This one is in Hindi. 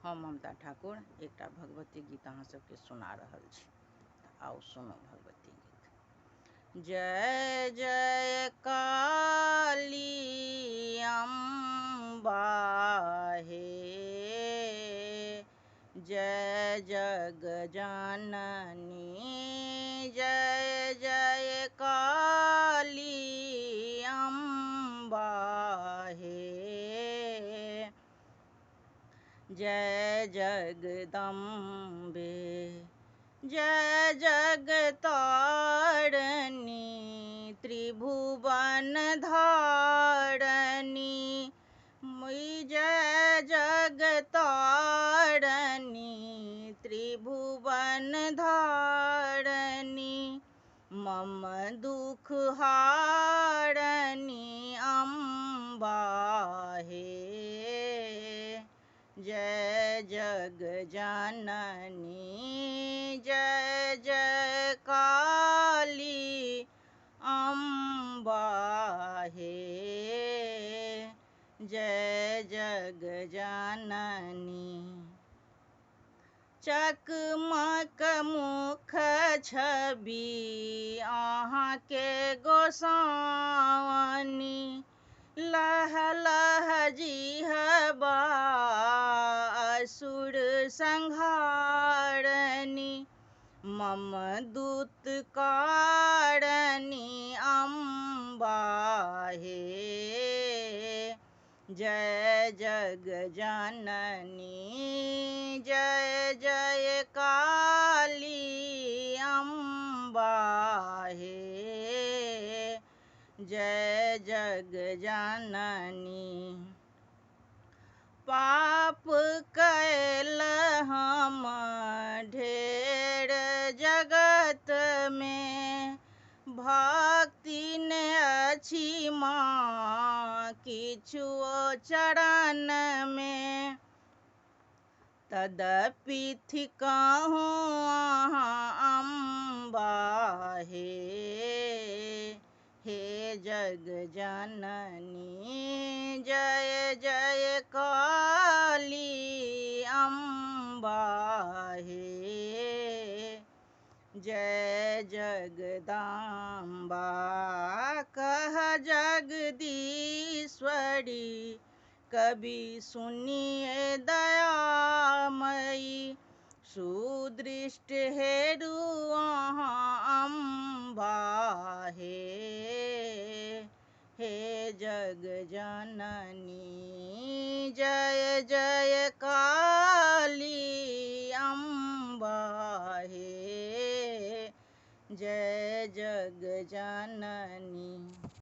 हम ममता ठाकुर एक भगवती गीत अहाँ सबके सुना रहल छी। आओ सुनो भगवती गीत। जय जय काली अम्बा हे, जय जग जननी, जय जय काली अम्बा हे, जय जगदम्बे, जय जगतारिणी, त्रिभुवन धारिणी, जय जगतारिणी, त्रिभुवन धारिणी, मम दुख हारिणी अम्बा हे, जय जग जननी, जय जय काली अम्बा हे, जय जग जननी। चकमक मुख छवि अहाँके गोसाउनी, लह लह जिहबा असुर संहारणी, मम दूत कारिणी अम्बा हे, जय जग जननी, जय जय काली अम्बा हे, जय जग जननी। पाप कैल हम ढेर जगत में, भक्ति ने अछि माँ किछुओ चरण में, तदपि थिकहुँ अहाँ अम्बा हे, हे जग जननी, जय जय काली अम्बा हे, जय जगदम्बा। कह जगदीश्वरी कभी सुनिए दयामयी, सुदृष्ट हेरु अहाँ अम्बा हे, हे जग जननी, जय जय काली अम्बा हे, जय जग जननी।